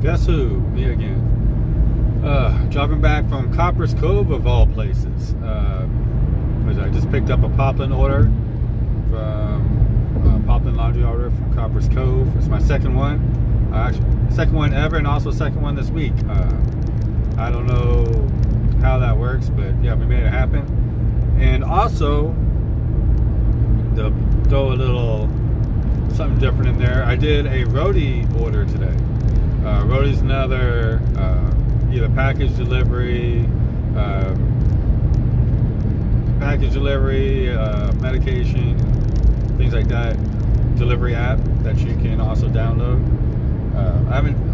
Guess who? Me again. Driving back from Copperas Cove of all places. I just picked up a Poplin order from Poplin laundry order from Copperas Cove. It's my second one. Actually, second one ever, and also second one this week. I don't know how that works, but yeah, we made it happen. And also, to throw a little something different in there, I did a Roadie order today. Roadie's another either package delivery, medication, things like that, delivery app that you can also download.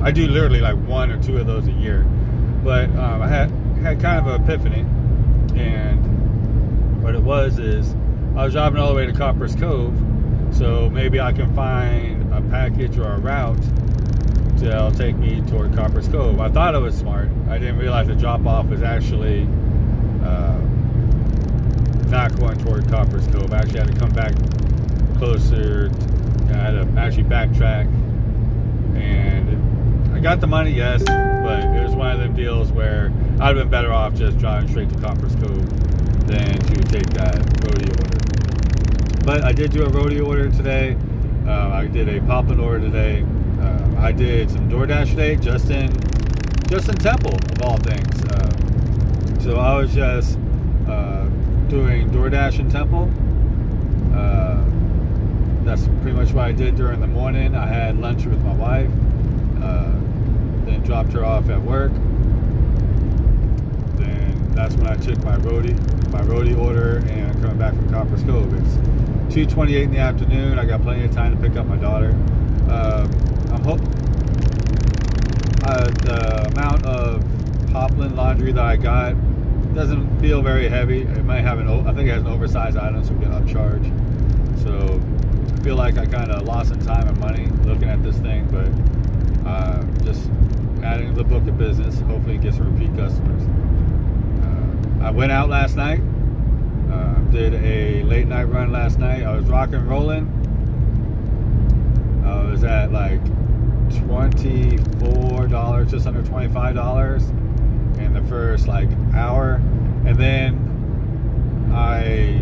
I do literally like one or two of those a year, but I had kind of an epiphany, and what it was is I was driving all the way to Copperas Cove, so maybe I can find a package or a route that'll take me toward Copperas Cove. I thought it was smart. I didn't realize the drop-off was actually not going toward Copperas Cove. I actually had to come back closer. I had to actually backtrack, and I got the money, yes, but it was one of them deals where I'd have been better off just driving straight to Copperas Cove than to take that Roadie order. But I did do a Roadie order today. I did a Poplin order today. I did some Doordash today, just in Temple, of all things. So I was just doing Doordash in Temple. That's pretty much what I did during the morning. I had lunch with my wife, then dropped her off at work. Then that's when I took my Roadie order, and I'm coming back from Copperas Cove. It's 2:28 in the afternoon. I got plenty of time to pick up my daughter. The amount of Poplin laundry that I got doesn't feel very heavy. It might have I think it has an oversized item, so we get upcharged. So I feel like I kind of lost some time and money looking at this thing, but just adding to the book of business. Hopefully it gets some repeat customers. I went out last night. Did a late night run last night. I was rocking and rolling. I was at like $24, just under $25 in the first like hour, and then I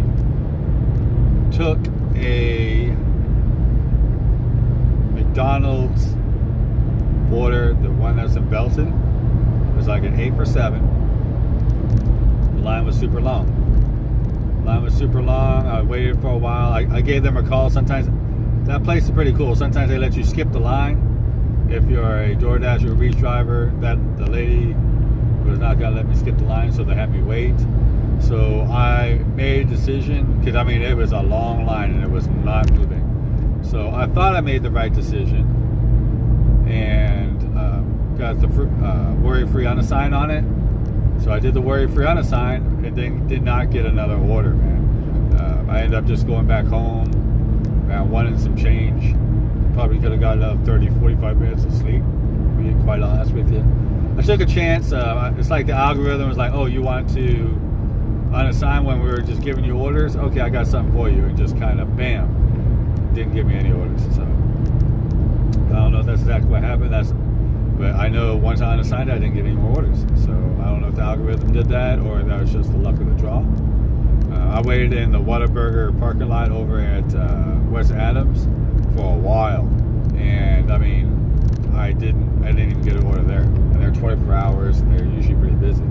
took a McDonald's order, the one that's in Belton. It was like an 8 for $7. The line was super long. I waited for a while. I gave them a call. Sometimes that place is pretty cool. Sometimes they let you skip the line. If you're a Doordash or Reach driver, the lady was not going to let me skip the line, so they had me wait. So I made a decision, because I mean it was a long line and it was not moving. So I thought I made the right decision, and got the worry-free unassigned on it. So I did the worry-free unassigned, and then did not get another order, man. I ended up just going back home, around 1 and some change. Probably could have got another 30, 45 minutes of sleep, to be quite honest with you. I took a chance. It's like the algorithm was like, oh, you want to unassign when we were just giving you orders? Okay, I got something for you. And just kind of, bam, didn't give me any orders. So I don't know if that's exactly what happened. But I know once I unassigned it, I didn't get any more orders. So I don't know if the algorithm did that or that was just the luck of the draw. I waited in the Whataburger parking lot over at West Adams for a while, and I mean, I didn't even get an order there. And they're 24 hours, and they're usually pretty busy.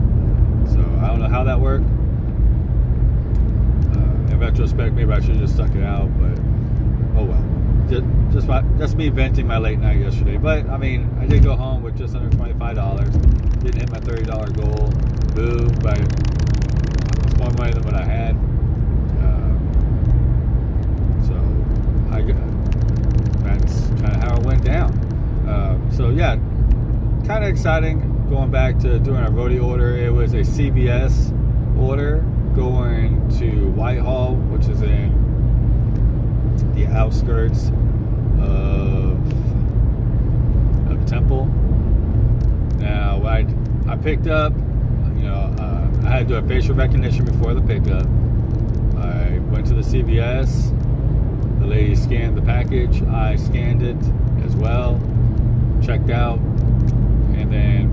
So I don't know how that worked. In retrospect, maybe I should have just stuck it out, but oh well. Just me venting my late night yesterday. But I mean, I did go home with just under $25. Didn't hit my $30 goal. Boo! But it's more money than what I had. That's kind of how it went down. So yeah, kind of exciting going back to doing a Roadie order. It was a CVS order going to Whitehall, which is in the outskirts of Temple. Now, I picked up, I had to do a facial recognition before the pickup. I went to the CVS. The lady scanned the package. I scanned it as well. Checked out.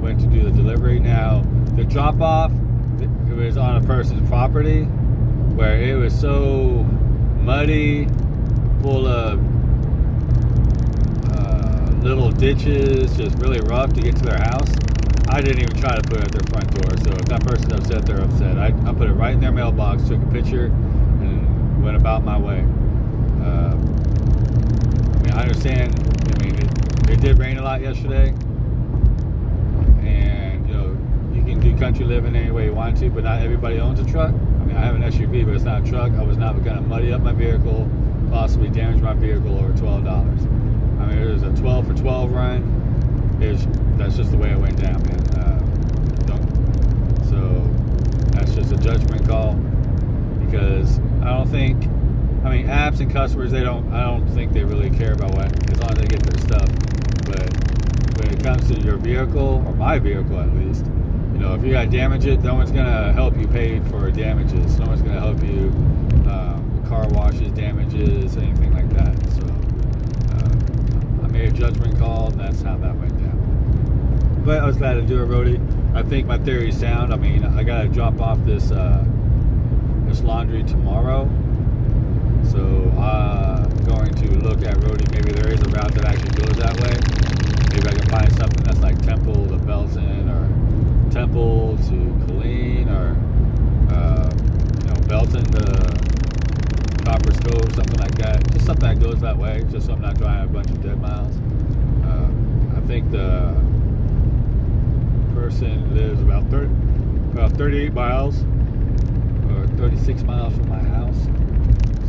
went to do the delivery. Now, the drop off, it was on a person's property where it was so muddy, full of little ditches, just really rough to get to their house. I didn't even try to put it at their front door. So if that person's upset, they're upset. I put it right in their mailbox, took a picture, and went about my way. I mean, I understand. I mean, it did rain a lot yesterday, and you know, you can do country living any way you want to, but not everybody owns a truck. I mean, I have an SUV, but it's not a truck. I was not going to muddy up my vehicle, possibly damage my vehicle over $12. I mean, it was a 12 for 12 run. That's just the way it went down, man. So that's just a judgment call, because I don't think, I mean, apps and customers, I don't think they really care about what, as long as they get their stuff. But when it comes to your vehicle, or my vehicle at least, you know, if you got to damage it, no one's gonna help you pay for damages. No one's gonna help you car washes, damages, anything like that. So I made a judgment call, and that's how that went down. But I was glad to do it, Roadie. I think my theory is sound. I mean, I gotta drop off this laundry tomorrow, so I'm going to look at Roadie. Maybe there is a route that actually goes that way. Maybe I can find something that's like Temple to Belton, or Temple to Colleen, or you know, Belton to Copperas, Cove, something like that. Just something that goes that way, just so I'm not driving a bunch of dead miles. I think the person lives about 38 miles or 36 miles from my house.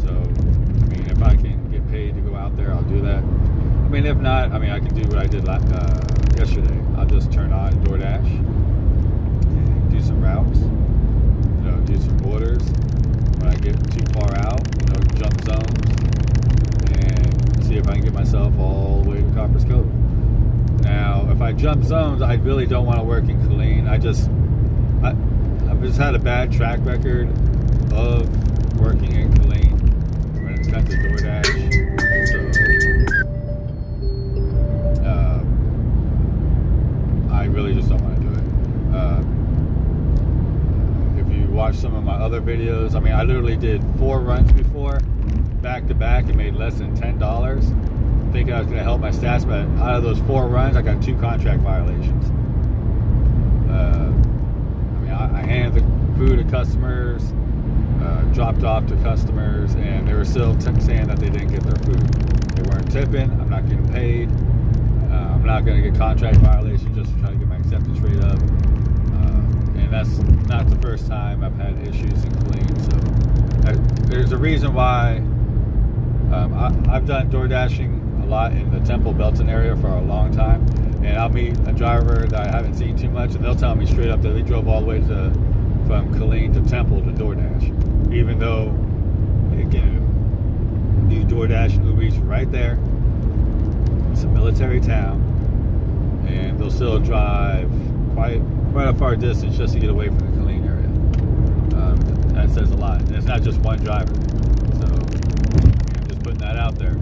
So, I mean, if I can get paid to go out there, I'll do that. I mean, if not, I mean, I can do what I did yesterday. I'll just turn on Doordash and do some routes, you know, do some orders. When I get too far out, you know, jump zones, and see if I can get myself all the way to Copperas Cove. Now, if I jump zones, I really don't want to work in Colleen. I've just had a bad track record of working in Colleen when it comes to DoorDash. So, I really just don't want to do it. If you watch some of my other videos, I mean, I literally did 4 runs before, back to back, and made less than $10. Thinking I was going to help my stats, but out of those 4 runs, I got 2 contract violations. I mean, I handed the food to customers, dropped off to customers, and they were still saying that they didn't get their food. They weren't tipping. I'm not getting paid. I'm not going to get contract violations just to try to get my acceptance rate up. And that's not the first time I've had issues in Colleen. So there's a reason why I've done door dashing a lot in the Temple Belton area for a long time, and I'll meet a driver that I haven't seen too much, and they'll tell me straight up that they drove all the way from Colleen to Temple to DoorDash, even though they can do DoorDash and Uber Eats right there. It's a military town, and they'll still drive quite a far distance just to get away from the Colleen area. That says a lot, and it's not just one driver. So I'm just putting that out there.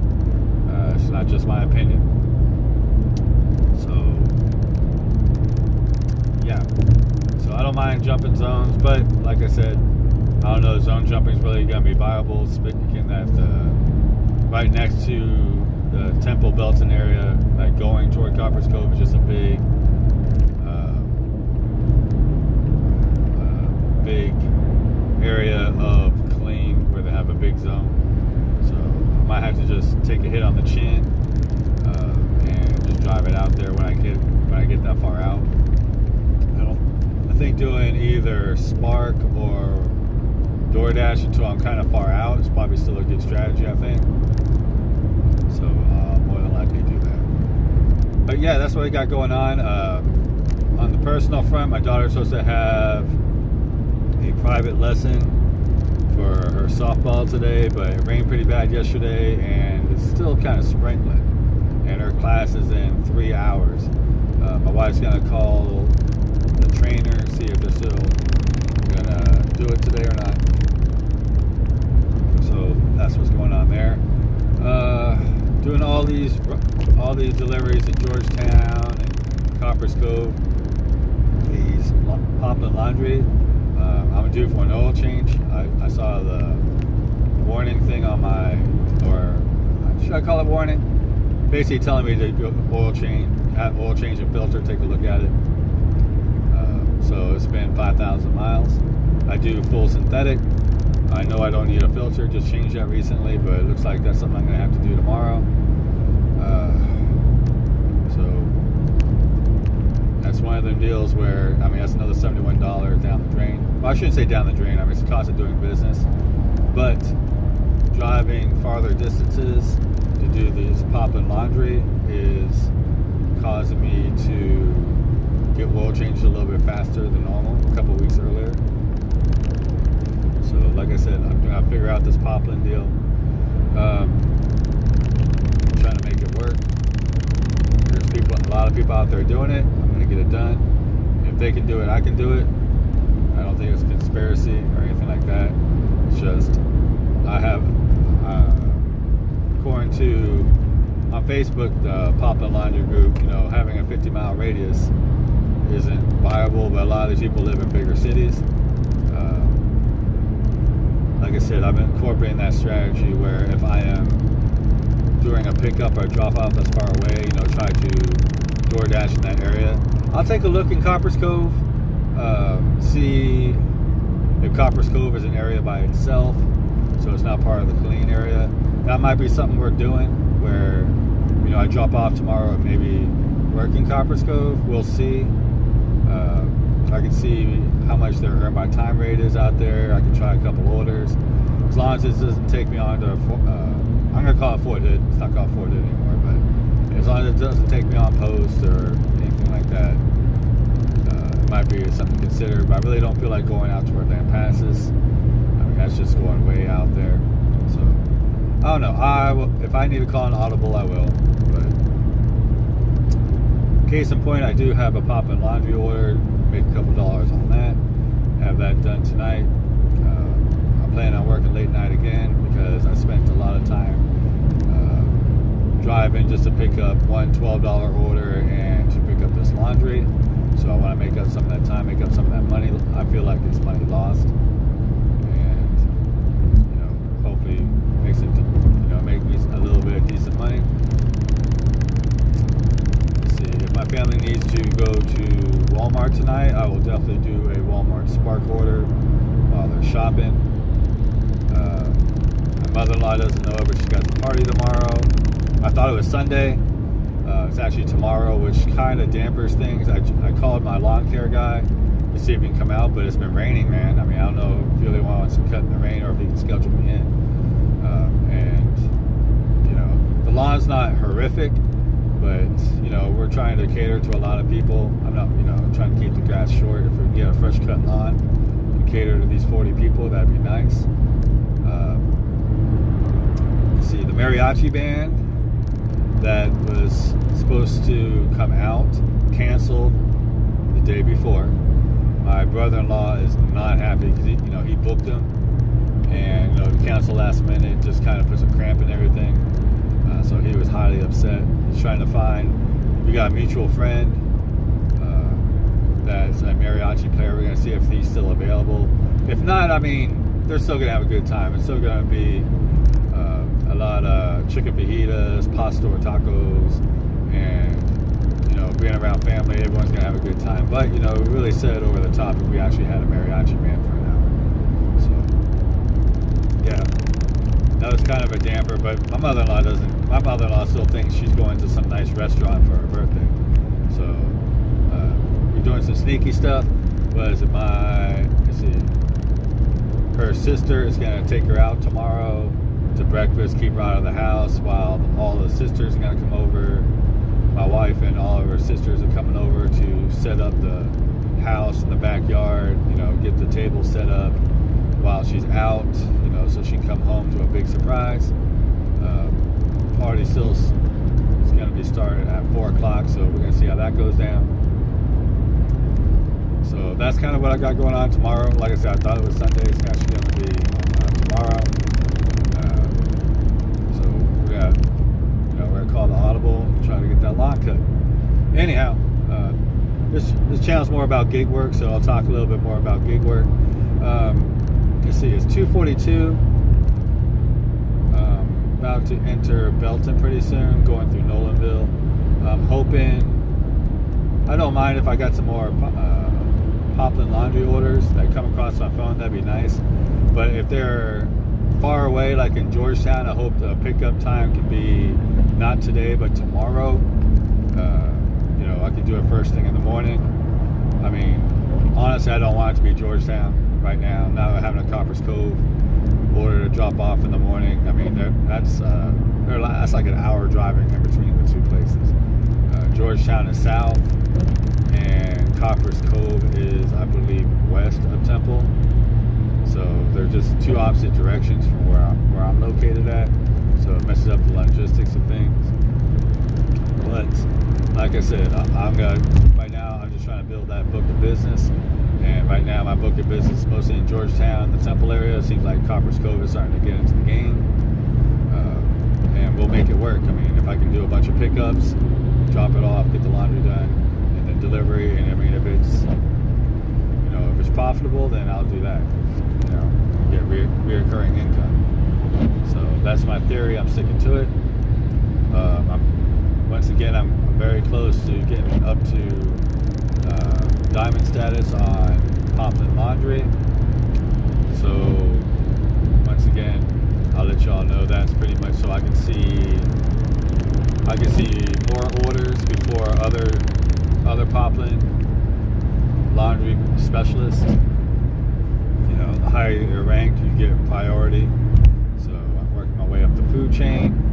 It's not just my opinion. So yeah, so I don't mind jumping zones, but like I said, I don't know, zone jumping is really going to be viable. Speaking that right next to the Temple Belton area, like going toward Copperas Cove, is just a big area of Colleen where they have a big zone. So I might have to just take a hit on the chin and just drive it out there when I get that far out. I think doing either Spark or DoorDash until I'm kind of far out is probably still a good strategy, I think. So I'll more than likely do that. But yeah, that's what I got going on. On the personal front, my daughter's supposed to have a private lesson for her softball today, but it rained pretty bad yesterday, and it's still kind of sprinkling. And her class is in 3 hours. My wife's gonna call the trainer, see if they're still gonna do it today or not. So that's what's going on there. Doing all these deliveries in Georgetown and Copperas Cove. Poplin Laundry. I'm due for an oil change. I saw the warning thing on my, or should I call it warning? Basically telling me to go oil change and filter. Take a look at it. So it's been 5,000 miles. I do full synthetic. I know I don't need a filter. Just changed that recently, but it looks like that's something I'm going to have to do tomorrow. So that's one of them deals where, I mean, that's another $71 down the drain. Well, I shouldn't say down the drain. I mean, it's the cost of doing business. But driving farther distances to do this Poplin Laundry is causing me to get oil changed a little bit faster than normal, a couple weeks earlier. So, like I said, I'm going to figure out this Poplin deal. Trying to make it work. There's a lot of people out there doing it. I'm going to get it done. If they can do it, I can do it. I don't think it's conspiracy or anything like that. It's just, I have, according to, on Facebook, the Poplin Laundry group, having a 50-mile radius isn't viable, but a lot of these people live in bigger cities. Like I said, I've been incorporating that strategy where if I am doing a pickup or a drop-off that's far away, try to Doordash in that area. I'll take a look in Copperas Cove, see if Copperas Cove is an area by itself, so it's not part of the clean area. That might be something worth doing, where, I drop off tomorrow and maybe work in Copperas Cove. We'll see. I can see how much their earn by time rate is out there. I can try a couple orders. As long as this doesn't take me on to, I'm going to call it Fort Hood. It's not called Fort Hood anymore, but as long as it doesn't take me on post or anything like that, it might be something to consider. But I really don't feel like going out to where Land passes. I mean, that's just going way out there. So, I don't know. If I need to call an audible, I will. But case in point, I do have a Poplin Laundry order. Make a couple dollars on that. Have that done tonight. I'm planning on working late night again because I spent a lot of time driving just to pick up one $12 order and to pick up this laundry. So I want to make up some of that time, make up some of that money. I feel like it's money lost, and hopefully makes it, make me a little bit of decent money. If my family needs to go to Walmart tonight, I will definitely do a Walmart Spark order while they're shopping. My mother-in-law doesn't know it, but she's got the party tomorrow. I thought it was Sunday. It's actually tomorrow, which kind of dampers things. I called my lawn care guy to see if he can come out, but it's been raining, man. I mean, I don't know if he really wants to cut in the rain or if he can schedule me in. The lawn's not horrific, but we're trying to cater to a lot of people. I'm not, trying to keep the grass short. If we can get a fresh cut lawn and cater to these 40 people, that'd be nice. Let's see, the mariachi band that was supposed to come out canceled the day before. My brother-in-law is not happy because he booked them, and to cancel last minute just kind of put some cramp in everything. So he was highly upset. He's trying to find, we got a mutual friend that's a mariachi player. We're going to see if he's still available. If not, I mean, they're still going to have a good time. It's still going to be a lot of chicken fajitas, pastor tacos, and, being around family, everyone's going to have a good time. But, we really set it over the top if we actually had a mariachi band for an hour. So, yeah. That was kind of a damper, but my mother-in-law doesn't. My mother-in-law still thinks she's going to some nice restaurant for her birthday. So we're doing some sneaky stuff. Let's see. Her sister is going to take her out tomorrow to breakfast, keep her out of the house while all the sisters are going to come over. My wife and all of her sisters are coming over to set up the house in the backyard, get the table set up while she's out, so she can come home to a big surprise. Party still is going to be started at 4 o'clock, so we're going to see how that goes down. So that's kind of what I got going on tomorrow. Like I said, I thought it was Sunday. It's actually going to be tomorrow. So we're going to call the audible and try to get that lawn cut. Anyhow, this channel's more about gig work, so I'll talk a little bit more about gig work. Let's see, it's 2:42. About to enter Belton pretty soon, going through Nolanville. I'm hoping, I don't mind if I got some more Poplin laundry orders that come across my phone, that'd be nice. But if they're far away, like in Georgetown, I hope the pickup time can be not today, but tomorrow. You know, I can do it first thing in the morning. I mean, honestly, I don't want it to be Georgetown right now. Now having a Copperas Cove order to drop off in the morning. I mean, that's like an hour driving in between the two places. Georgetown is south, and Copperas Cove is, I believe, west of Temple. So they're just two opposite directions from where I'm located at. So it messes up the logistics of things. But like I said, right now I'm just trying to build that book of business. And right now my book of business is mostly in Georgetown, the Temple area. It seems like Copperas Cove is starting to get into the game. And we'll make it work. I mean, if I can do a bunch of pickups, drop it off, get the laundry done, and then delivery. And I mean, if it's profitable, then I'll do that. You know, get reoccurring income. So that's my theory. I'm sticking to it. Once again, I'm very close to getting up to diamond status on Poplin laundry. So once again, I'll let y'all know that's pretty much so I can see more orders before other Poplin laundry specialists. You know, the higher you're ranked, you get priority. So I'm working my way up the food chain.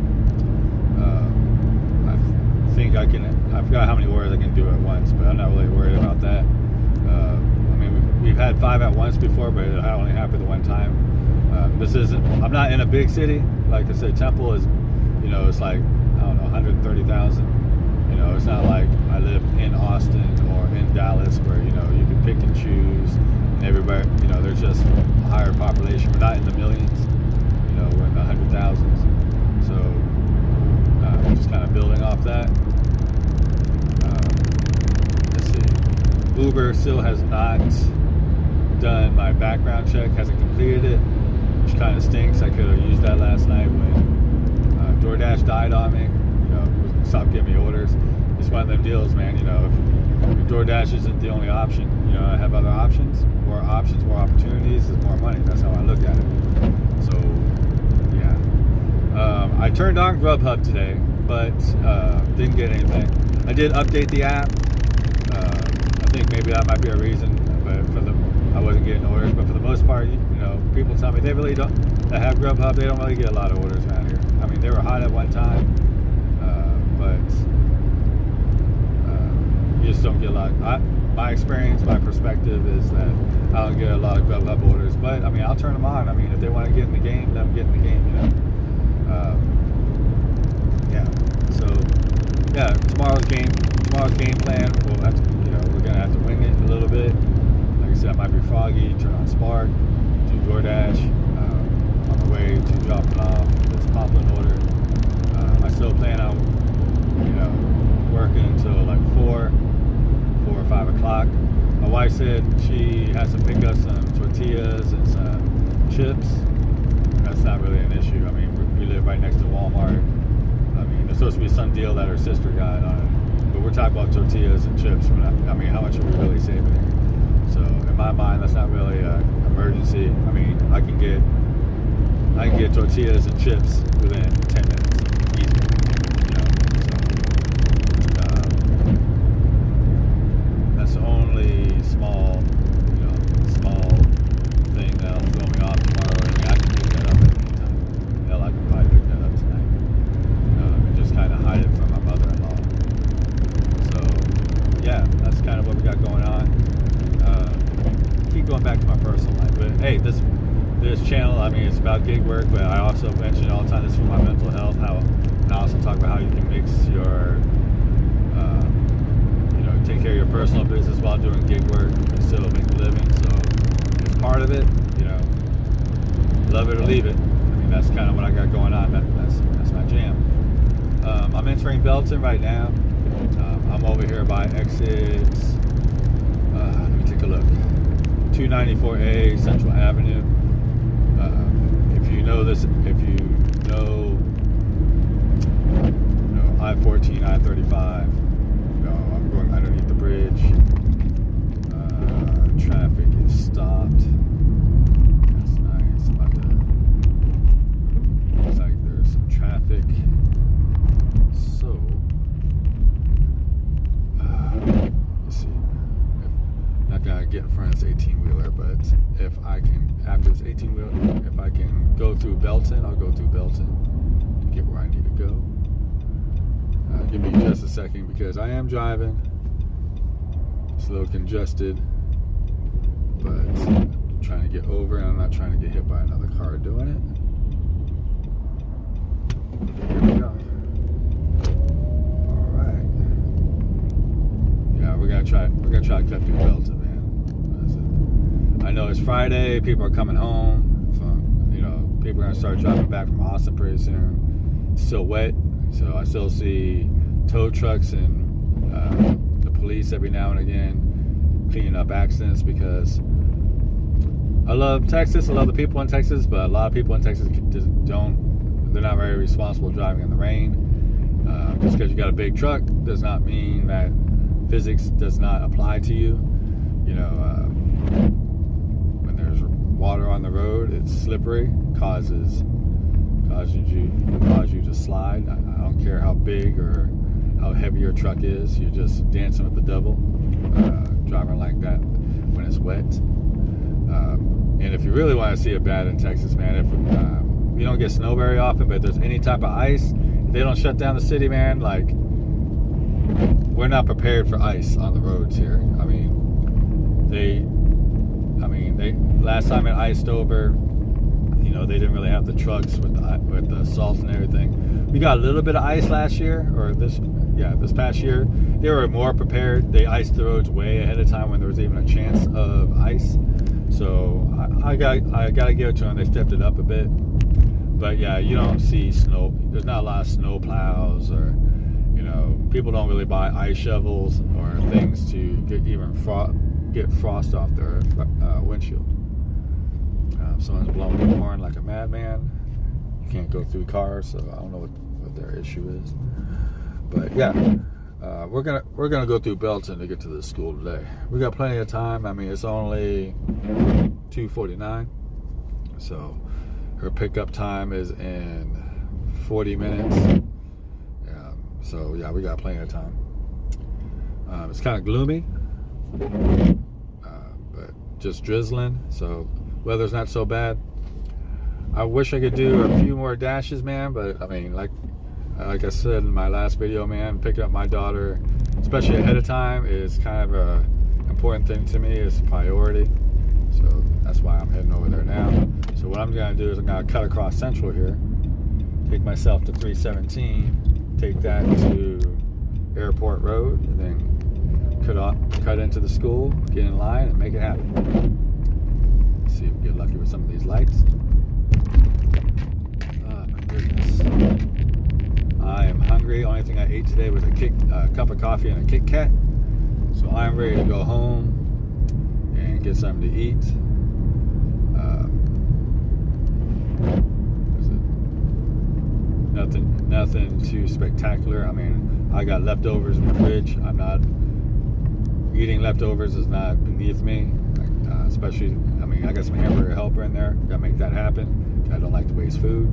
I forgot how many orders I can do at once, but I'm not really worried about that. I mean, we've had 5 at once before, but it only happened the one time. I'm not in a big city. Like I said, Temple is, you know, it's like, I don't know, 130,000. You know, it's not like I live in Austin or in Dallas where, you know, you can pick and choose and everybody, you know, there's just a higher population. We're not in the millions, you know, we're in the 100,000s. So I'm just kind of building off that. Let's see. Uber still has not done my background check, hasn't completed it, which kind of stinks. I could have used that last night when Doordash died on me. You know, stopped giving me orders. It's one of them deals, man. You know, if Doordash isn't the only option, you know, I have other options, more opportunities, there's more money. That's how I look at it. So, yeah. I turned on Grubhub today, but didn't get anything. I did update the app. I think maybe that might be a reason, but I wasn't getting orders. But for the most part, you know, people tell me they really don't. That have Grubhub, they don't really get a lot of orders around here. I mean, they were hot at one time, but you just don't get a lot. My experience, my perspective is that I don't get a lot of Grubhub orders. But I mean, I'll turn them on. I mean, if they want to get in the game, let them get in the game. You know. Yeah. So yeah, tomorrow's game plan. We'll have to, you know, we're gonna have to wing it a little bit. Like I said, I might be froggy. Turn on Spark, do Doordash. On the way to dropping off this Poplin order. I still plan on, you know, working until like 4 or 5 o'clock. My wife said she has to pick up some tortillas and some chips. That's not really an issue. I mean, we live right next to Walmart. I mean, there's supposed to be some deal that her sister got on it. But we're talking about tortillas and chips. I mean, how much are we really saving here? So in my mind, that's not really an emergency. I mean, I can get tortillas and chips within 10 minutes. Easy. You know, so, that's the only small thing that'll throw me off tomorrow. I mean, I can pick that up at any time. Hell, I can probably pick that up tonight. And just kind of hide it from my mother-in-law. So, yeah, that's kind of what we got going on. Keep going back to my personal life. But, hey, this channel, I mean, it's about gig work, but I also mention all the time this is for my mental health. And I also talk about how you can mix your, you know, take care of your personal business while doing gig work and still make a living. So it's part of it, you know. Love it or leave it. I mean, that's kind of what I got going on. That's my jam. I'm entering Belton right now. I'm over here by exit Let me take a look. 294A Central Avenue. If you know this, if you know I-14, I-35, I'm going underneath the bridge. Traffic is stopped. That's nice. Looks like there's some traffic. So, let's see. Not gonna get in front of this 18-wheeler, but if I can, after this 18-wheeler, if I can go through Belton, I'll go through Belton to get where I need to go. Give me just a second because I am driving. It's a little congested, but I'm trying to get over, and I'm not trying to get hit by another car doing it. Okay, here we go. All right. Yeah, we're gonna try to cut through Belton, man. I know it's Friday. People are coming home from, people are gonna start driving back from Austin pretty soon. It's still wet, so I still see tow trucks and the police every now and again cleaning up accidents, because I love Texas. I love the people in Texas, but a lot of people in Texas they're not very responsible driving in the rain. Just because you got a big truck does not mean that physics does not apply to you. When there's water on the road, it's slippery, causes you to slide. I don't care how big or how heavy your truck is. You're just dancing with the devil, driving like that when it's wet. And if you really want to see it bad in Texas, man, if you don't get snow very often, but if there's any type of ice, they don't shut down the city, man. Like, we're not prepared for ice on the roads here. They last time it iced over, they didn't really have the trucks with the salt and everything. We got a little bit of ice last year, or this past year. They were more prepared. They iced the roads way ahead of time when there was even a chance of ice. So I gotta give it to them. They stepped it up a bit. But yeah, you don't see snow. There's not a lot of snow plows, or people don't really buy ice shovels or things to get frost off their windshield. Someone's blowing the horn like a madman. You can't go through cars, so I don't know what their issue is. But yeah, we're gonna go through Belton to get to the school today. We got plenty of time. It's only 2:49, so her pickup time is in 40 minutes. So yeah, we got plenty of time. It's kind of gloomy, but just drizzling, so weather's not so bad. I wish I could do a few more dashes, man, but like I said in my last video, man, picking up my daughter, especially ahead of time, is kind of a important thing to me. It's priority, so that's why I'm heading over there now. So what I'm gonna do is I'm gonna cut across Central here, take myself to 317, take that to Airport Road, and then cut into the school, get in line, and make it happen. Let's see if we get lucky with some of these lights. Oh my goodness. I am hungry. Only thing I ate today was a cup of coffee and a Kit Kat. So I'm ready to go home and get something to eat. Nothing too spectacular. I got leftovers in the fridge. I'm not eating leftovers is not beneath me. Especially, I got some hamburger helper in there. Gotta make that happen. I don't like to waste food.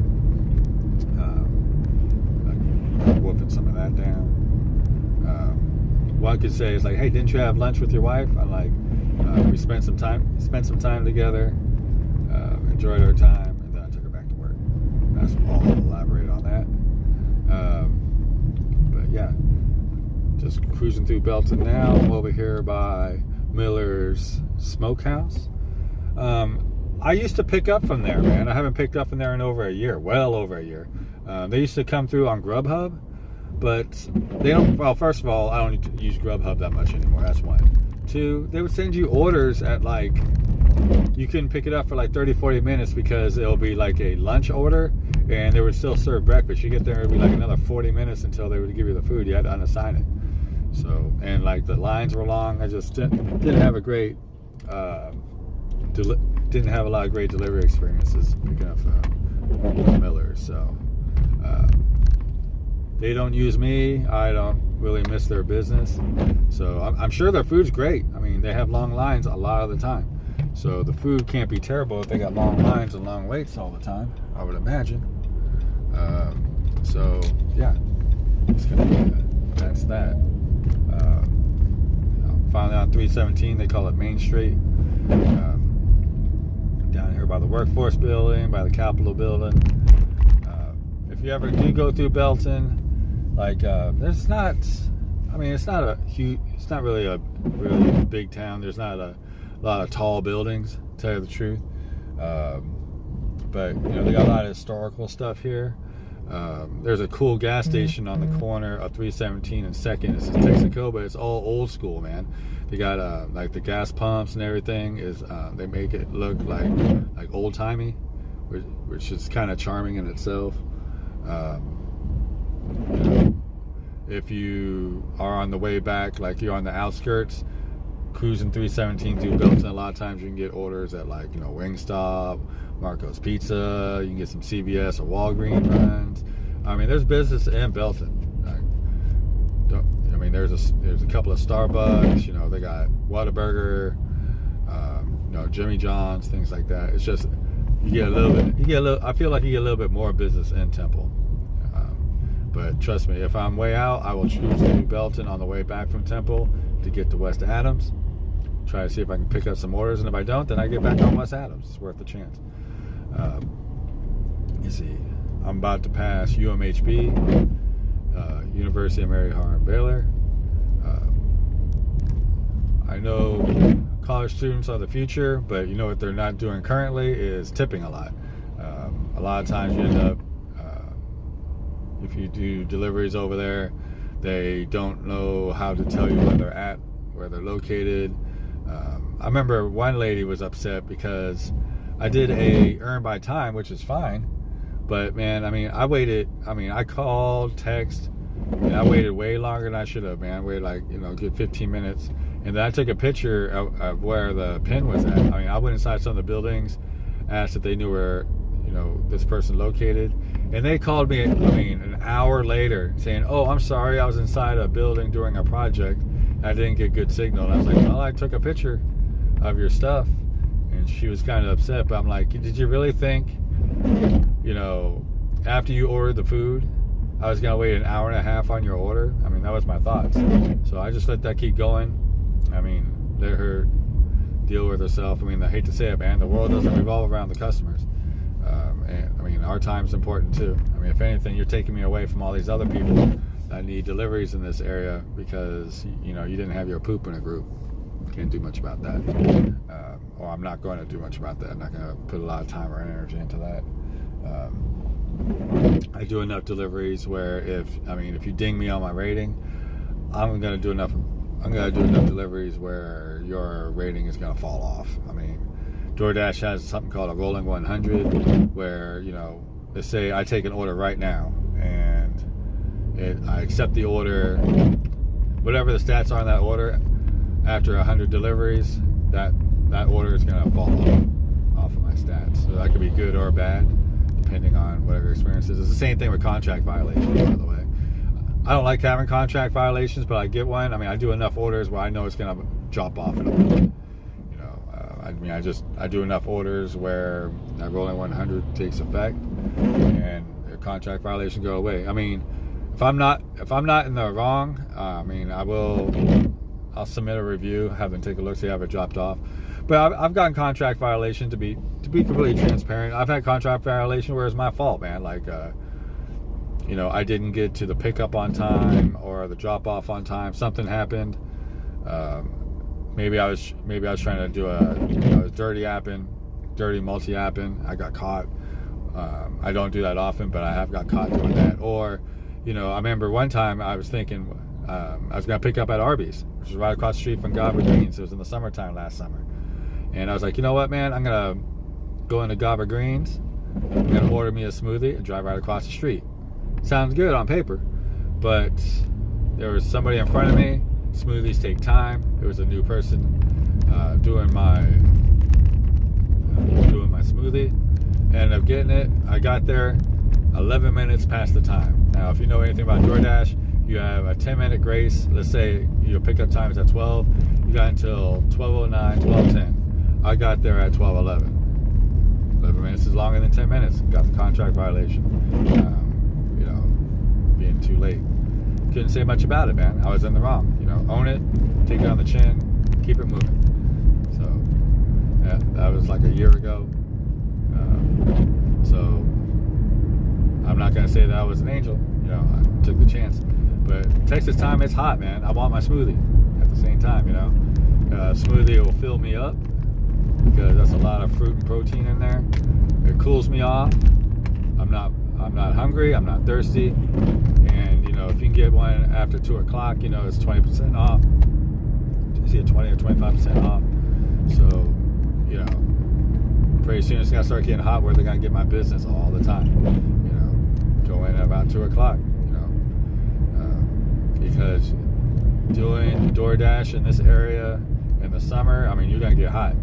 I'm wolfing some of that down. One could say is like, hey, didn't you have lunch with your wife? I'm like, we spent some time together, enjoyed our time, and then I took her back to work. That's all. I'll elaborate on that. But yeah, just cruising through Belton now. I'm over here by Miller's Smokehouse. I used to pick up from there, man. I haven't picked up from there in over a year, well over a year. They used to come through on Grubhub, but they don't. Well, first of all, I don't need to use Grubhub that much anymore. That's one. Two, they would send you orders at like, you couldn't pick it up for like 30-40 minutes because it'll be like a lunch order, and they would still serve breakfast. You get there, it'd be like another 40 minutes until they would give you the food. You had to unassign it. So, and like the lines were long. I just didn't have a great, didn't have a lot of great delivery experiences picking up Millers. So they don't use me. I don't really miss their business. So I'm sure their food's great. I mean, they have long lines a lot of the time. So the food can't be terrible if they got long lines and long waits all the time, I would imagine. So yeah, it's gonna be that's that. Finally on 317, they call it Main Street. Down here by the Workforce Building, by the Capitol Building. If you ever do go through Belton, like there's not, I mean, it's not a huge, it's not really a really big town. There's not a lot of tall buildings, to tell you the truth. But you know, they got a lot of historical stuff here. There's a cool gas station on the corner of 317 and 2nd. It's Texaco, but it's all old school, man. They got like the gas pumps and everything is they make it look like old timey, which is kind of charming in itself. You know, if you are on the way back, like you're on the outskirts, cruising 317 through Belton, a lot of times you can get orders at like, you know, Wingstop, Marco's Pizza. You can get some CVS or Walgreens runs. I mean, there's business in Belton. I mean, there's a couple of Starbucks. You know, they got Whataburger, you know, Jimmy John's, things like that. It's just you get a little. I feel like you get a little bit more business in Temple. But trust me, if I'm way out, I will choose to do Belton on the way back from Temple to get to West Adams. Try to see if I can pick up some orders, and if I don't, then I get back on West Adams. It's worth the chance. You see, I'm about to pass UMHB, University of Mary Hardin Baylor. I know college students are the future, but you know what they're not doing currently is tipping a lot. A lot of times you end up, if you do deliveries over there, they don't know how to tell you where they're at, where they're located. I remember one lady was upset because I did a earn by time, which is fine, but man, I mean, I called, text, and I waited way longer than I should have, man. I waited like, you know, a good 15 minutes, and then I took a picture of where the pin was at. I mean, I went inside some of the buildings, asked if they knew where, you know, this person located, and they called me, I mean, an hour later saying, oh, I'm sorry, I was inside a building during a project, and I didn't get good signal. And I was like, well, I took a picture of your stuff. And she was kind of upset, but I'm like, did you really think, you know, after you ordered the food, I was gonna wait an hour and a half on your order? I mean, that was my thoughts. So I just let that keep going. I mean, let her deal with herself. I mean, I hate to say it, man, the world doesn't revolve around the customers. And I mean, our time's important too. I mean, if anything, you're taking me away from all these other people that need deliveries in this area because, you know, you didn't have your poop in a group. Can't do much about that. Or I'm not going to do much about that. I'm not going to put a lot of time or energy into that. I do enough deliveries where if you ding me on my rating, I'm going to do enough deliveries where your rating is going to fall off. I mean, Doordash has something called a rolling 100 where, you know, let's say I take an order right now and I accept the order, whatever the stats are on that order, after 100 deliveries, that order is going to fall off of my stats. So that could be good or bad, depending on whatever your experience is. It's the same thing with contract violations, by the way. I don't like having contract violations, but I get one. I mean, I do enough orders where I know it's going to drop off in a week. You know, I do enough orders where that rolling 100 takes effect, and the contract violation go away. I mean, if I'm not in the wrong, I'll submit a review, have them take a look, see how it dropped off. But I've gotten contract violation to be completely transparent. I've had contract violation where it's my fault, man. Like, you know, I didn't get to the pickup on time or the drop off on time. Something happened. Maybe I was trying to do I was dirty multi-apping. I got caught. I don't do that often, but I have got caught doing that. Or, you know, I remember one time I was thinking I was going to pick up at Arby's, which is right across the street from Gobber Greens. It was in the summertime last summer. And I was like, you know what, man? I'm going to go into Gobber Greens. I'm going to order me a smoothie and drive right across the street. Sounds good on paper. But there was somebody in front of me. Smoothies take time. There was a new person doing my smoothie. Ended up getting it. I got there 11 minutes past the time. Now, if you know anything about Doordash, you have a 10-minute grace. Let's say your pickup time is at 12. You got until 12:09, 12:10. I got there at 12:11. 11 minutes is longer than 10 minutes. Got the contract violation. Being too late. Couldn't say much about it, man. I was in the wrong. Own it, take it on the chin, keep it moving. So, yeah, that was like a year ago. So, I'm not going to say that I was an angel. I took the chance. But Texas time, it's hot, man. I want my smoothie at the same time, Smoothie will fill me up because that's a lot of fruit and protein in there. It cools me off. I'm not hungry. I'm not thirsty. And, if you can get one after 2 o'clock, it's 20% off. Is it 20 or 25% off? So, pretty soon it's going to start getting hot where they're going to get my business all the time. Go in at about 2 o'clock, because doing DoorDash in this area in the summer, you're going to get hot.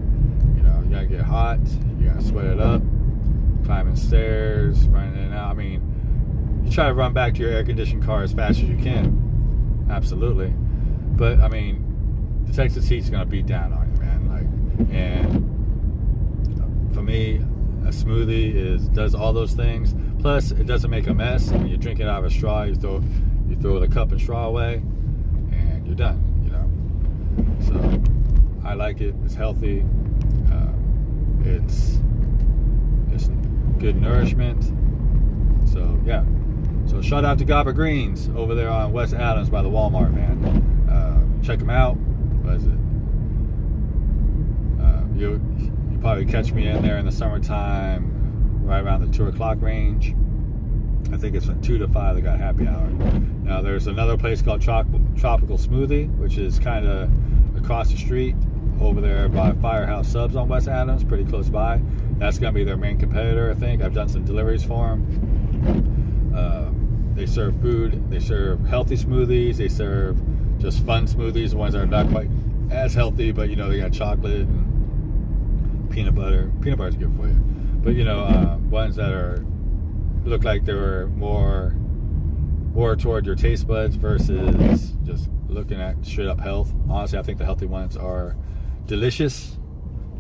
You got to get hot. You got to sweat it up, climbing stairs, running in and out. You try to run back to your air-conditioned car as fast as you can. Absolutely. But, the Texas heat's going to beat down on you, man. And for me, a smoothie does all those things. Plus, it doesn't make a mess. You drink it out of a straw, you throw the cup and straw away, and you're done, So, I like it. It's healthy. It's good nourishment. So, yeah. So, shout out to Gaba Greens over there on West Adams by the Walmart, man. Check them out. What is it? You probably catch me in there in the summertime, right around the 2 o'clock range. I think it's from 2 to 5 they got happy hour. Now, there's another place called Tropical Smoothie, which is kind of across the street over there by Firehouse Subs on West Adams, pretty close by. That's going to be their main competitor, I think. I've done some deliveries for them. They serve food. They serve healthy smoothies. They serve just fun smoothies, the ones that are not quite as healthy, but, they got chocolate and peanut butter. Peanut butter's good for you. But, ones that look like they were more toward your taste buds versus just looking at straight up health. Honestly, I think the healthy ones are delicious,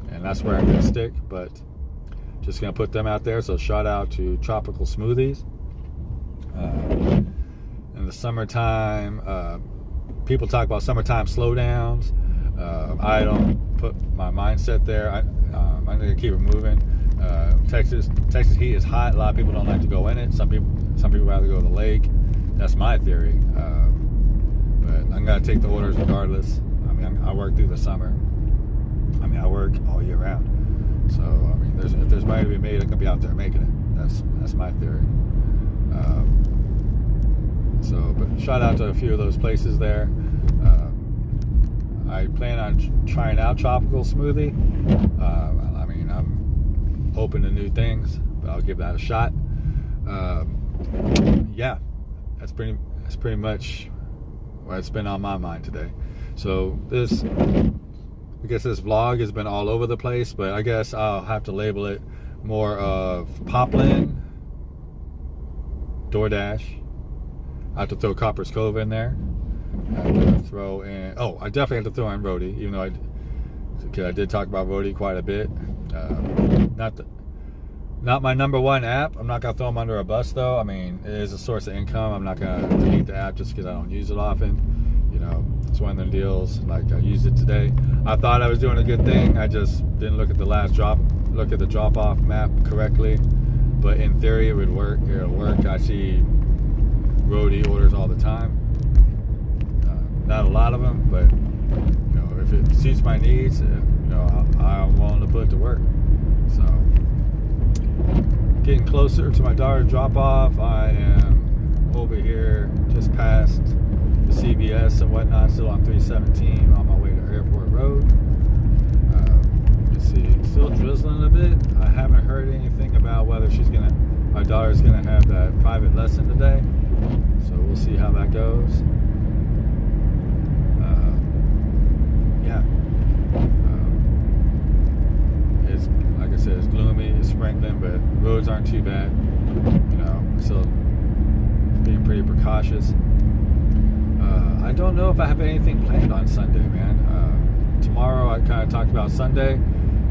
and that's where I'm going to stick. But just going to put them out there. So shout out to Tropical Smoothies. In the summertime, people talk about summertime slowdowns. I don't put my mindset there. I'm going to keep it moving. Texas heat is hot. A lot of people don't like to go in it. Some people rather go to the lake. That's my theory. But I'm going to take the orders regardless. I work through the summer. I work all year round. So, if there's money to be made, I'm going to be out there making it. That's my theory. But shout out to a few of those places there. I plan on trying out Tropical Smoothie. I'm open to new things, but I'll give that a shot. Yeah, that's pretty much what's been on my mind today. So I guess this vlog has been all over the place, but I guess I'll have to label it more of Poplin, Doordash. I have to throw Copperas Cove in there. I have to throw in. I definitely have to throw in Roadie, even though I did talk about Roadie quite a bit. Not my number one app. I'm not gonna throw them under a bus though. It is a source of income. I'm not gonna delete the app just because I don't use it often. It's one of them deals. Like, I used it today. I thought I was doing a good thing. I just didn't look at the drop-off map correctly. But in theory, it would work. It'll work. I see Roadie orders all the time. Not a lot of them, but if it suits my needs, I'm willing to put it to work. So, getting closer to my daughter's drop-off. I am over here just past the CVS and whatnot, still on 317 on my way to Airport Road. Let's see, still drizzling a bit. I haven't heard anything about whether my daughter's gonna have that private lesson today, so we'll see how that goes. aren't too bad. You know, still being pretty precautious. I don't know if I have anything planned on Sunday, man. Tomorrow, I kind of talked about Sunday.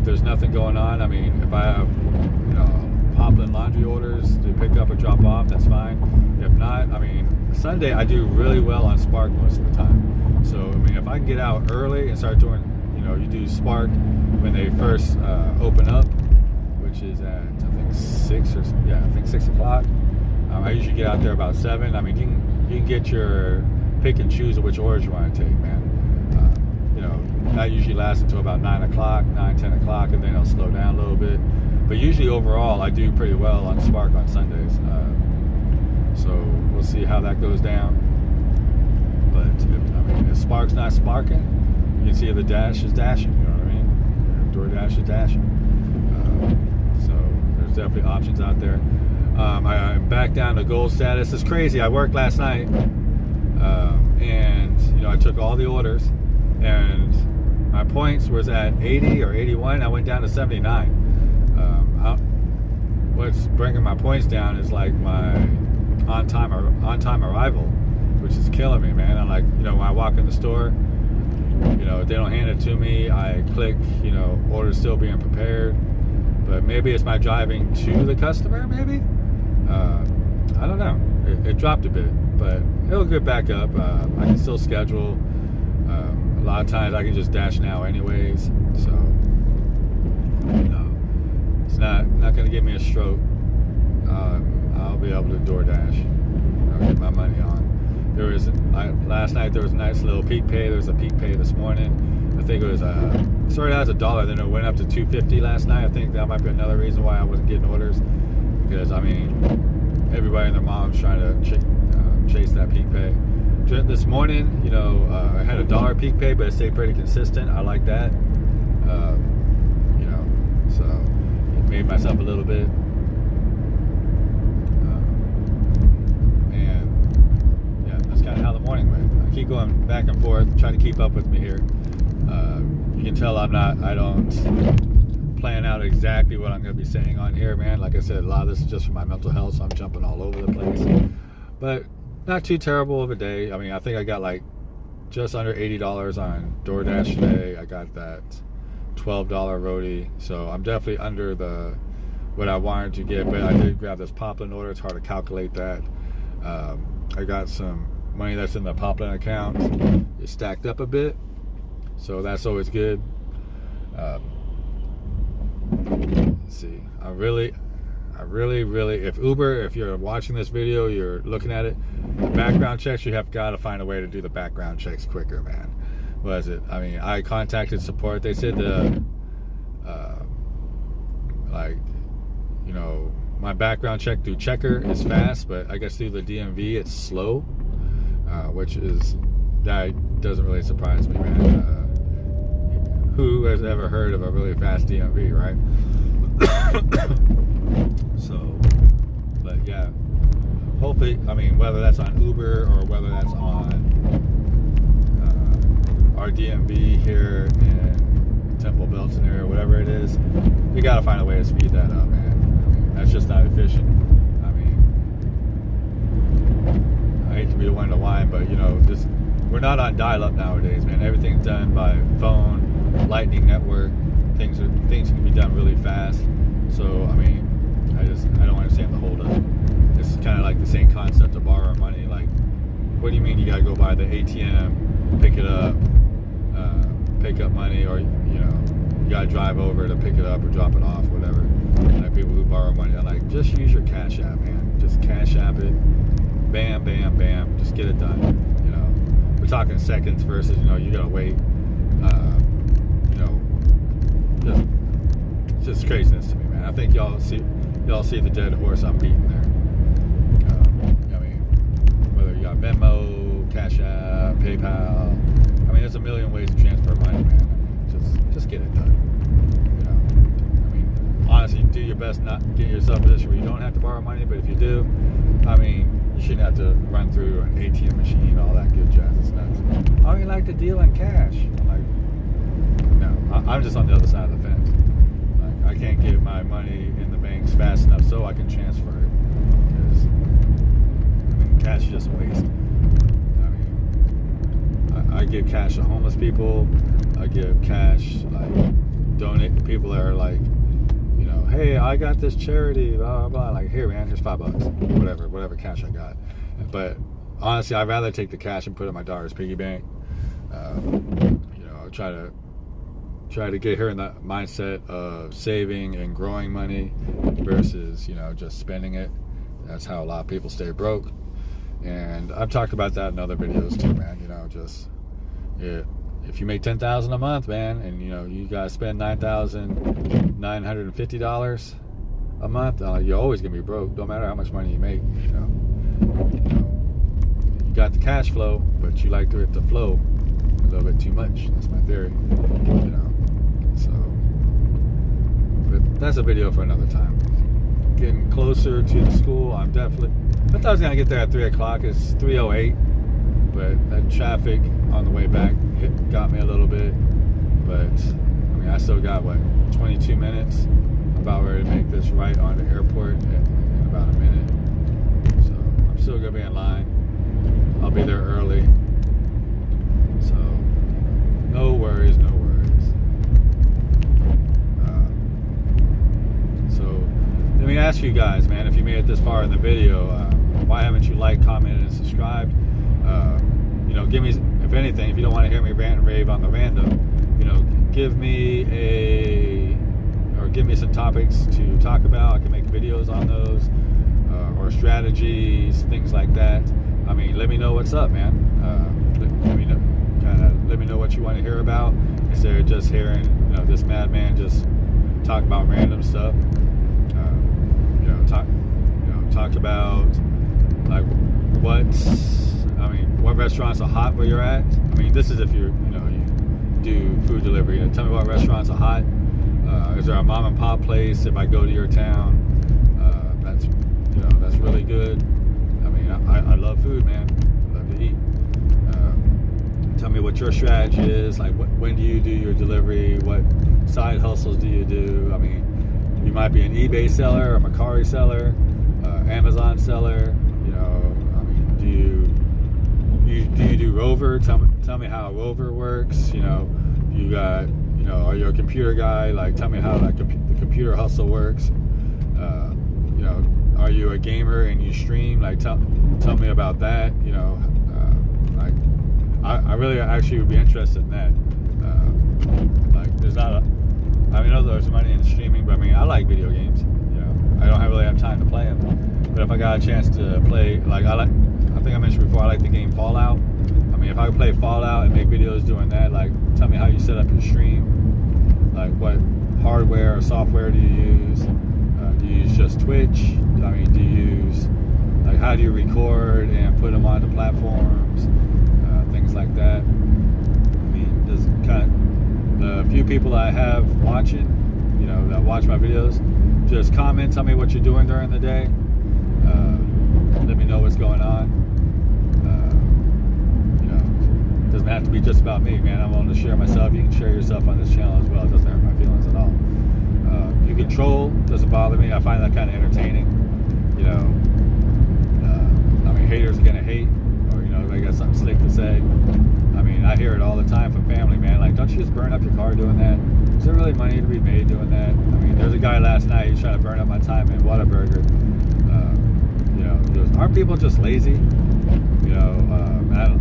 If there's nothing going on, I mean, if I have, you know, Poplin laundry orders to pick up or drop off, that's fine. If not, I mean, Sunday I do really well on Spark most of the time. So, I mean, if I can get out early and start doing, you know, you do Spark when they first open up, which is at, I think 6 o'clock. I usually get out there about 7. I mean, you can get your pick and choose of which orders you want to take, man. You know, that usually lasts until about 9 o'clock, 10 o'clock, and then it'll slow down a little bit. But usually overall, I do pretty well on Spark on Sundays. So we'll see how that goes down. But, I mean, if Spark's not sparking, you can see the Dash is dashing, you know what I mean? Doordash is dashing. So there's definitely options out there. I'm back down to gold status. It's crazy. I worked last night, and, you know, I took all the orders, and my points was at 80 or 81. I went down to 79. What's bringing my points down is like my on-time arrival, which is killing me, man. I'm like, you know, when I walk in the store, you know, if they don't hand it to me, I click, you know, order still being prepared. But maybe it's my driving to the customer, maybe? I don't know. It dropped a bit, but it'll get back up. I can still schedule. A lot of times I can just dash now anyways. So, you know, it's not going to give me a stroke. I'll be able to DoorDash. I'll get my money on. Last night there was a nice little peak pay. There was a peak pay this morning. I think it was started out as $1, then it went up to $2.50 last night. I think that might be another reason why I wasn't getting orders, because I mean, everybody and their mom's trying to chase that peak pay. This morning, you know, I had $1 peak pay, but it stayed pretty consistent. I like that. You know, so it made myself a little bit. And yeah, that's kind of how the morning went. I keep going back and forth, trying to keep up with me here. You can tell I don't plan out exactly what I'm going to be saying on here, man. Like I said, a lot of this is just for my mental health, so I'm jumping all over the place. But not too terrible of a day. I mean, I think I got like just under $80 on DoorDash today. I got that $12 Roadie, so I'm definitely under what I wanted to get. But I did grab this Poplin order. It's hard to calculate that. I got some money that's in the Poplin account. It's stacked up a bit, so that's always good. Let's see. I really, if Uber, if you're watching this video, you're looking at it, the background checks, you have got to find a way to do the background checks quicker, man. What is it? I mean, I contacted support. They said like, you know, my background check through Checker is fast, but I guess through the DMV it's slow, which is, that doesn't really surprise me, man. Who has ever heard of a really fast DMV, right? So, but yeah, hopefully, I mean, whether that's on Uber or whether that's on our DMV here in Temple, Belton area, whatever it is, we got to find a way to speed that up, man. I mean, that's just not efficient. I mean, I hate to be the one to whine, but you know, we're not on dial-up nowadays, man. Everything's done by phone, Lightning network. Things can be done really fast. So I mean, I don't understand the holdup. It's kind of like the same concept of borrowing money. Like, what do you mean you gotta go by the ATM, pick it up, pick up money, or you know, you gotta drive over to pick it up or drop it off, whatever. Like people who borrow money, I'm like, just use your Cash App, man. Just Cash App it, bam, bam, bam, just get it done. You know, we're talking seconds versus, you know, you gotta wait. You know, just craziness to me, man. I think y'all see the dead horse I'm beating there. I mean, whether you got Venmo, Cash App, PayPal, I mean, there's a million ways to transfer money, man. I mean, just get it done. You know, I mean, honestly, do your best not to get yourself in a position where you don't have to borrow money. But if you do, I mean, you shouldn't have to run through an ATM machine, all that good jazz. It's nuts. How do you like to deal in cash? I'm like, no, I'm just on the other side of the fence. Like, I can't get my money in the banks fast enough so I can transfer it. Because cash is just a waste. I give cash to homeless people. I give cash, donate to people that are hey, I got this charity, blah, blah, blah. Here, man, here's $5. Whatever cash I got. But honestly, I'd rather take the cash and put it in my daughter's piggy bank. Try to get her in the mindset of saving and growing money versus, just spending it. That's how a lot of people stay broke. And I've talked about that in other videos too, man. If you make $10,000 a month, man, and you gotta spend $9,950 a month, you're always gonna be broke. Don't matter how much money you make. You got the cash flow, but you like it to flow a little bit too much. That's my theory. So, but that's a video for another time. Getting closer to the school. I thought I was gonna get there at 3 o'clock. It's 3:08. But that traffic on the way back got me a little bit. But I still got 22 minutes. I'm about ready to make this right on the airport in about a minute. So I'm still gonna be in line. I'll be there early. So no worries. So let me ask you guys, man, if you made it this far in the video, why haven't you liked, commented, and subscribed? Give me, if anything, if you don't want to hear me rant and rave on the random, give me some topics to talk about. I can make videos on those, or strategies, things like that. Let me know what's up, man. Let me know what you want to hear about instead of just hearing, this madman just talk about random stuff. Talk about what restaurants are hot where you're at. This is if you do food delivery. Tell me what restaurants are hot. Is there a mom and pop place if I go to your town? That's really good. I love food, man. I love to eat. Tell me what your strategy is. When do you do your delivery? What side hustles do you do? You might be an eBay seller, a Mercari seller, Amazon seller. Do you do Rover? Tell me how Rover works. You got, are you a computer guy? Tell me how the computer hustle works. Are you a gamer and you stream? Tell me about that. I really actually would be interested in that. There's not I know there's money in streaming, but I like video games. I don't really have time to play them. But if I got a chance to play, I think I mentioned before, I like the game Fallout. If I could play Fallout and make videos doing that, tell me how you set up your stream. What hardware or software do you use? Do you use just Twitch? Do you use, how do you record and put them onto platforms? Things like that. Just the few people I have watching, that watch my videos, just comment, tell me what you're doing during the day. Let me know what's going on. It doesn't have to be just about me, man. I'm willing to share myself. You can share yourself on this channel as well. It doesn't hurt my feelings at all. You can troll, doesn't bother me. I find that kind of entertaining. Haters are gonna hate, or they got something slick to say. I hear it all the time from family, man. Don't you just burn up your car doing that? Is there really money to be made doing that? There's a guy last night, he's trying to burn up my time in Whataburger. He goes, aren't people just lazy?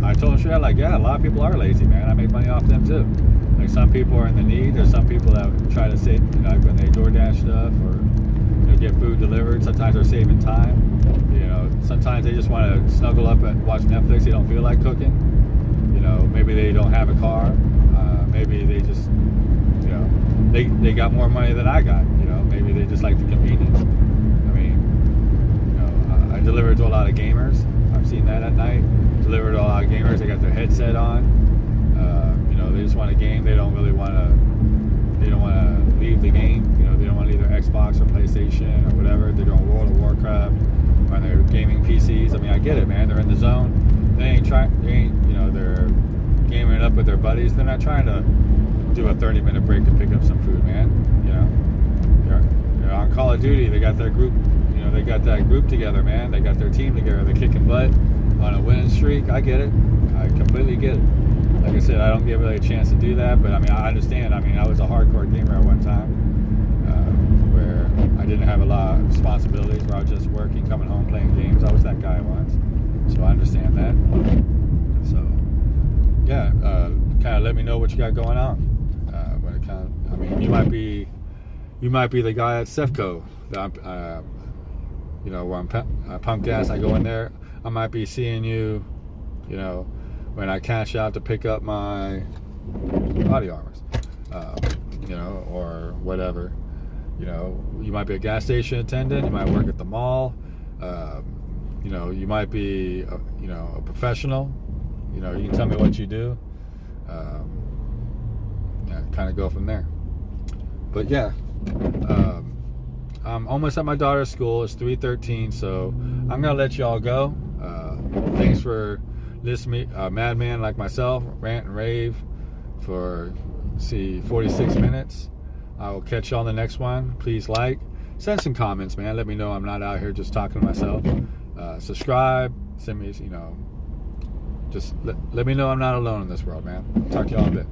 I told him straight out, yeah, a lot of people are lazy, man. I make money off them too. Some people are in the need. There's some people that try to save, when they Doordash stuff or get food delivered. Sometimes they're saving time. Sometimes they just want to snuggle up and watch Netflix. They don't feel like cooking. Maybe they don't have a car. Maybe they just, they got more money than I got. Maybe they just like the convenience. I deliver to a lot of gamers. I've seen that at night. Deliver to a lot of gamers. They got their headset on. They just want a game. They don't really want to. They don't want to leave the game. They don't want to leave their Xbox or PlayStation or whatever. They're doing World of Warcraft on their gaming PCs. I get it, man. They're in the zone. They ain't trying. They're gaming it up with their buddies. They're not trying to do a 30-minute break to pick up some food, man. know, on Call of Duty, they got their group. You know, they got that group together, man. They got their team together. They're kicking butt on a winning streak. I get it. I completely get it. Like I said, I don't give really a chance to do that, but I mean, I understand. I mean, I was a hardcore gamer at one time, where I didn't have a lot of responsibilities, where I was just working, coming home, playing games. I was that guy once, so I understand that. So, yeah, kind of let me know what you got going on. When it kind of, I mean, you might be the guy at Cove that I'm, you know, where I'm pump gas. I go in there. I might be seeing you, you know, when I cash out to pick up my body armors, you know, or whatever. You know, you might be a gas station attendant. You might work at the mall. You know, you might be, you know, a professional. You know, you can tell me what you do. Yeah, kind of go from there. But yeah, I'm almost at my daughter's school. It's 3:13, so I'm gonna let y'all go. Thanks for listening, madman like myself, rant and rave for 46 minutes. I will catch y'all on the next one. Please send some comments, man. Let me know I'm not out here just talking to myself. Subscribe, send me, you know, just let me know I'm not alone in this world, man. Talk to y'all in a bit.